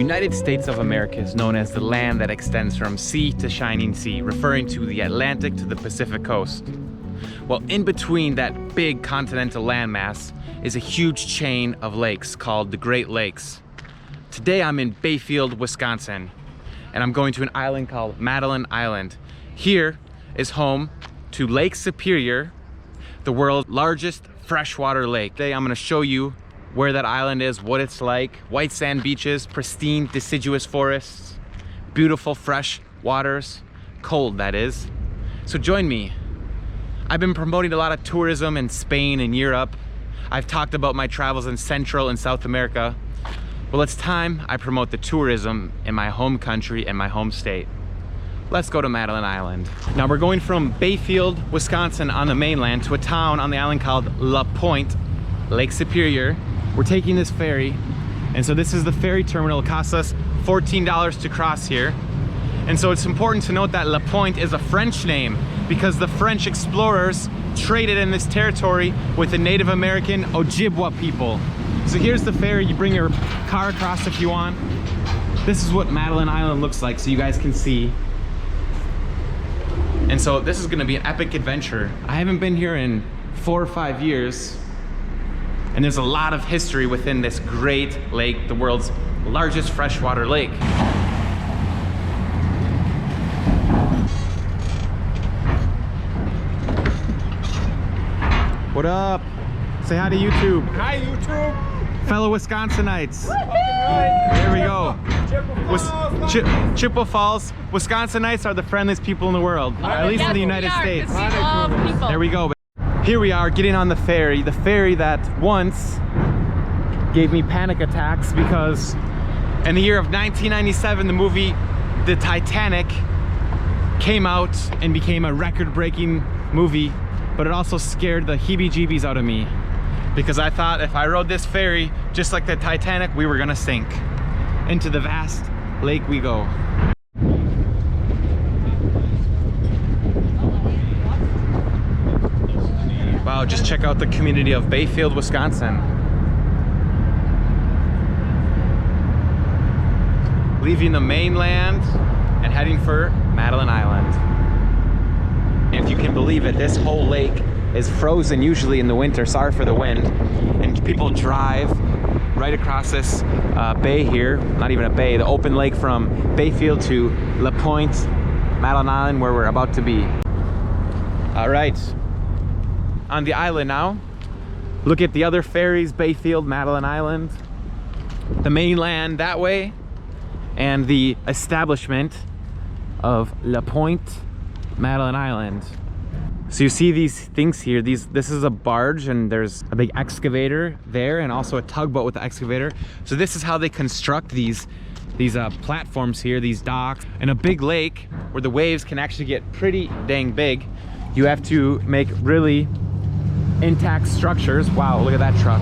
United States of America is known as the land that extends from sea to shining sea, referring to the Atlantic to the Pacific coast. Well, in between that big continental landmass is a huge chain of lakes called the Great Lakes. Today I'm in Bayfield, Wisconsin, and I'm going to an island called Madeline Island. Here is home to Lake Superior, the world's largest freshwater lake. Today I'm going to show you where that island is, what it's like. White sand beaches, pristine deciduous forests, beautiful fresh waters, cold that is. So join me. I've been promoting a lot of tourism in Spain and Europe. I've talked about my travels in Central and South America. Well, it's time I promote the tourism in my home country and my home state. Let's go to Madeline Island. Now we're going from Bayfield, Wisconsin on the mainland to a town on the island called La Pointe, Lake Superior. We're taking this ferry, and so this is the ferry terminal. It costs us $14 to cross here. And so it's important to note that La Pointe is a French name because the French explorers traded in this territory with the Native American Ojibwa people. So here's the ferry. You bring your car across if you want. This is what Madeline Island looks like, so you guys can see. And so this is gonna be an epic adventure. I haven't been here in 4 or 5 years, and there's a lot of history within this great lake, the world's largest freshwater lake. What up? Say hi to YouTube. Hi, YouTube. Fellow Wisconsinites. Right. There we go. Chippewa Falls. Falls. Wisconsinites are the friendliest people in the world, at least in the United States. We love people. There we go. Here we are getting on the ferry that once gave me panic attacks because in the year of 1997, the movie The Titanic came out and became a record-breaking movie, but it also scared the heebie-jeebies out of me because I thought if I rode this ferry just like the Titanic, we were gonna sink. Into the vast lake we go. Wow, just check out the community of Bayfield, Wisconsin. Leaving the mainland and heading for Madeline Island. And if you can believe it, this whole lake is frozen usually in the winter, sorry for the wind. And people drive right across this bay here, not even a bay, the open lake from Bayfield to La Pointe, Madeline Island, where we're about to be. All right. On the island now, look at the other ferries, Bayfield, Madeline Island, the mainland that way, and the establishment of La Pointe, Madeline Island. So you see these things here, this is a barge and there's a big excavator there and also a tugboat with the excavator. So this is how they construct these platforms here, these docks. In a big lake where the waves can actually get pretty dang big, you have to make really intact structures. Wow, look at that truck.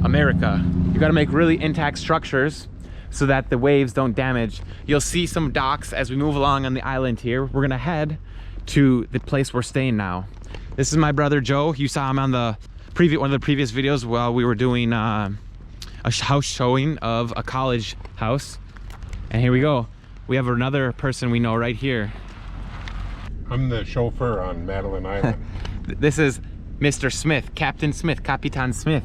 America. You gotta make really intact structures so that the waves don't damage. You'll see some docks as we move along on the island here. We're gonna head to the place we're staying now. This is my brother Joe. You saw him on the one of the previous videos while we were doing a house showing of a college house. And here we go. We have another person we know right here. I'm the chauffeur on Madeline Island. This is Mr. Smith, Captain Smith, Capitan Smith.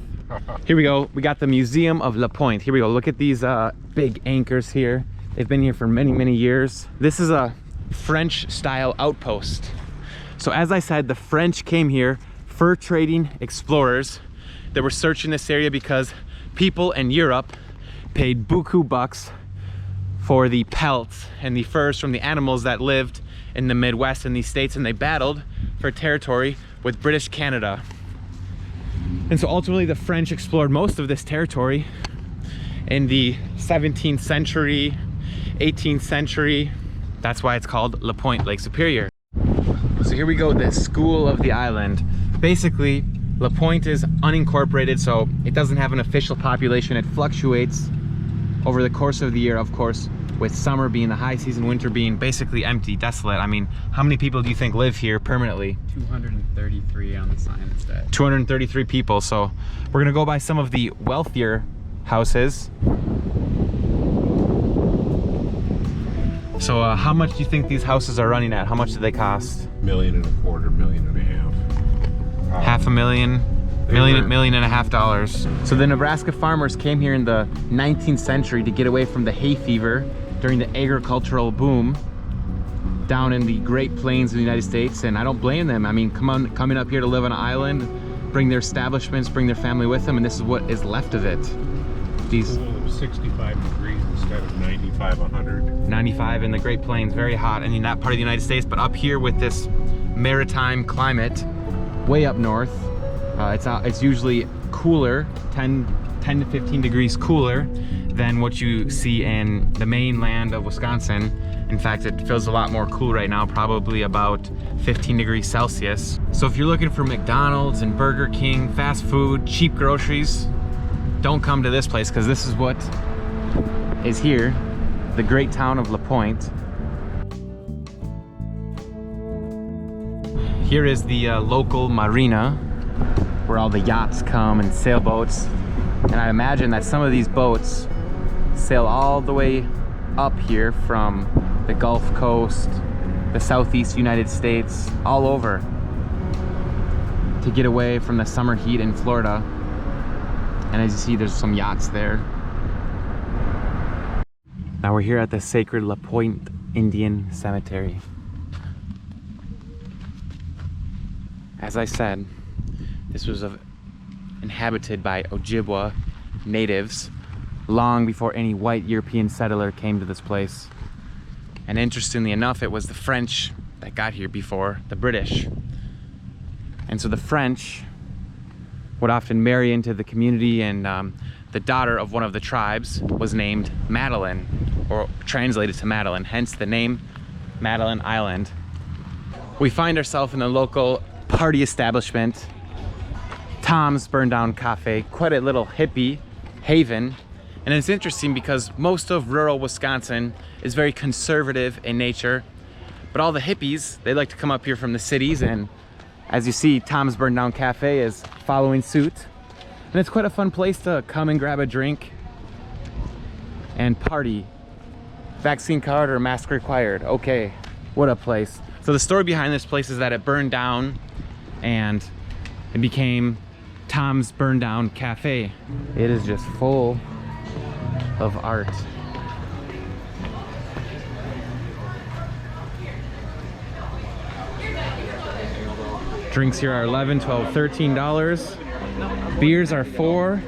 Here we go. We got the Museum of La Pointe. Here we go. Look at these big anchors here. They've been here for many, many years. This is a French style outpost. So as I said, the French came here, fur trading explorers that were searching this area because people in Europe paid buku bucks for the pelts and the furs from the animals that lived in the Midwest in these states, and they battled for territory with British Canada. And so ultimately the French explored most of this territory in the 17th century, 18th century. That's why it's called La Pointe, Lake Superior. So here we go, the school of the island. Basically, La Pointe is unincorporated, so it doesn't have an official population. It fluctuates over the course of the year, of course, with summer being the high season, winter being basically empty, desolate. I mean, how many people do you think live here permanently? 233 on the sign instead. 233 people. So we're gonna go by some of the wealthier houses. So how much do you think these houses are running at? How much do they cost? $1.25 million, $1.5 million. Million and a half dollars. So the Nebraska farmers came here in the 19th century to get away from the hay fever during the agricultural boom down in the Great Plains of the United States, and I don't blame them. I mean, coming up here to live on an island, bring their establishments, bring their family with them, and this is what is left of it. These 65 degrees instead of 95, 100. 95 in the Great Plains, very hot, and in that part of the United States, but up here with this maritime climate, way up north, it's usually cooler, 10 to 15 degrees cooler than what you see in the mainland of Wisconsin. In fact, it feels a lot more cool right now, probably about 15 degrees Celsius. So if you're looking for McDonald's and Burger King, fast food, cheap groceries, don't come to this place, because this is what is here, the great town of La Pointe. Here is the local marina, where all the yachts come and sailboats. And I imagine that some of these boats sail all the way up here from the Gulf Coast, the southeast United States, all over to get away from the summer heat in Florida. And as you see, there's some yachts there. Now we're here at the sacred La Pointe Indian Cemetery. As I said, this was inhabited by Ojibwa natives long before any white European settler came to this place. And interestingly enough, it was the French that got here before the British. And so the French would often marry into the community, and the daughter of one of the tribes was named Madeline, or translated to Madeline, hence the name Madeline Island. We find ourselves in a local party establishment, Tom's Burned Down Cafe, quite a little hippie haven. And it's interesting because most of rural Wisconsin is very conservative in nature, but all the hippies, they like to come up here from the cities, and as you see, Tom's Burned Down Cafe is following suit. And it's quite a fun place to come and grab a drink and party. Vaccine card or mask required. Okay, what a place. So the story behind this place is that it burned down and it became Tom's Burned Down Cafe. It is just full of art. Drinks here are $11, $12, $13. Beers are $4.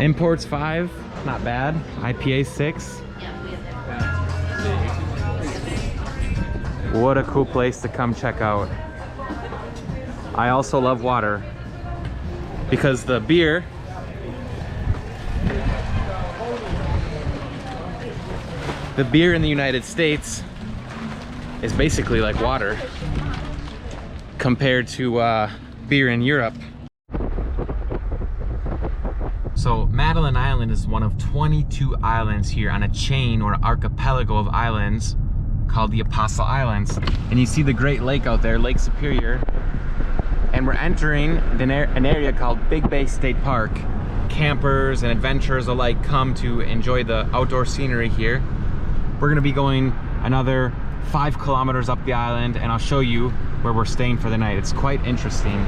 Imports $5. Not bad. IPA $6. What a cool place to come check out. I also love water because the beer in the United States is basically like water compared to beer in Europe. So Madeline Island is one of 22 islands here on a chain or archipelago of islands called the Apostle Islands. And you see the Great Lake out there, Lake Superior. And we're entering an area called Big Bay State Park. Campers and adventurers alike come to enjoy the outdoor scenery here. We're gonna be going another 5 kilometers up the island, and I'll show you where we're staying for the night. It's quite interesting.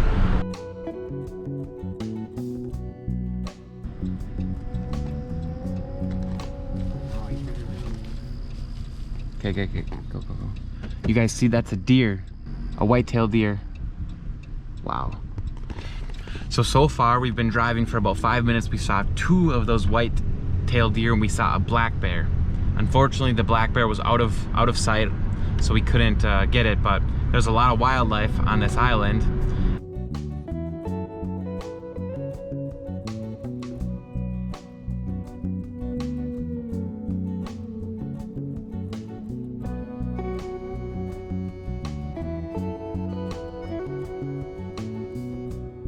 Okay, go. You guys see, that's a deer, a white-tailed deer. Wow. So far we've been driving for about 5 minutes. We saw 2 of those white-tailed deer, and we saw a black bear. Unfortunately, the black bear was out of sight, so we couldn't get it, but there's a lot of wildlife on this island.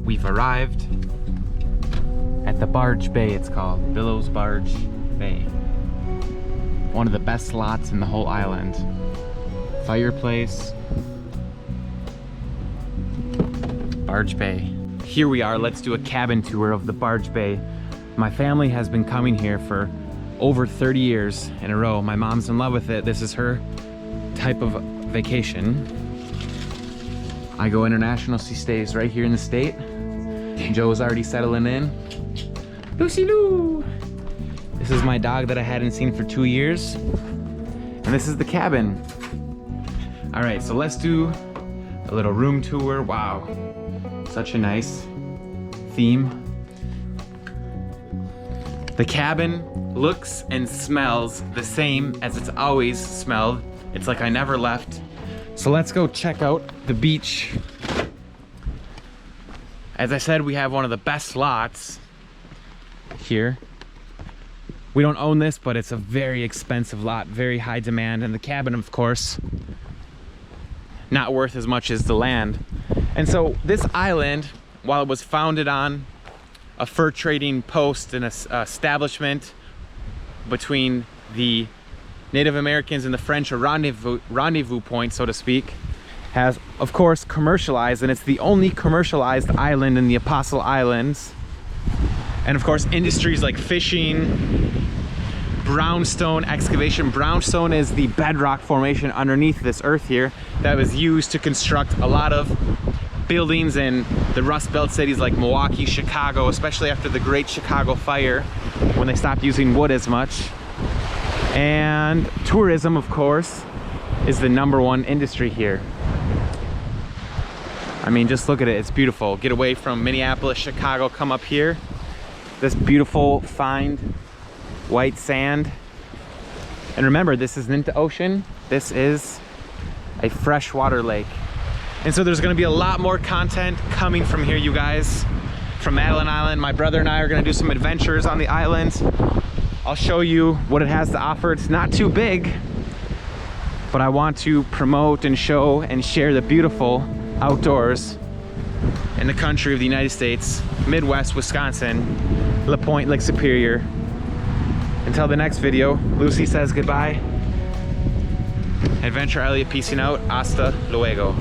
We've arrived at the Barge Bay, it's called. Billows Barge Bay. One of the best slots in the whole island. Fireplace. Barge Bay. Here we are, let's do a cabin tour of the Barge Bay. My family has been coming here for over 30 years in a row. My mom's in love with it. This is her type of vacation. I go international, she stays right here in the state. Joe's already settling in. Lucy Lou! This is my dog that I hadn't seen for 2 years. And this is the cabin. All right, so let's do a little room tour. Wow, such a nice theme. The cabin looks and smells the same as it's always smelled. It's like I never left. So let's go check out the beach. As I said, we have one of the best lots here. We don't own this, but it's a very expensive lot, very high demand. And the cabin, of course, not worth as much as the land. And so this island, while it was founded on a fur trading post and establishment between the Native Americans and the French, a rendezvous point, so to speak, has of course commercialized, and it's the only commercialized island in the Apostle Islands. And of course industries like fishing, brownstone excavation. Brownstone is the bedrock formation underneath this earth here that was used to construct a lot of buildings in the Rust Belt cities like Milwaukee, Chicago, especially after the Great Chicago Fire, when they stopped using wood as much. And tourism, of course, is the #1 industry here. I mean, just look at it, it's beautiful. Get away from Minneapolis, Chicago, come up here. This beautiful, fine, white sand. And remember, this isn't the ocean, this is a freshwater lake. And so there's gonna be a lot more content coming from here, you guys. From Madeline Island, my brother and I are gonna do some adventures on the island. I'll show you what it has to offer. It's not too big, but I want to promote and show and share the beautiful outdoors in the country of the United States, Midwest, Wisconsin, La Pointe, Lake Superior. Until the next video, Lucy says goodbye. Adventure Elliot peacing out. Hasta luego.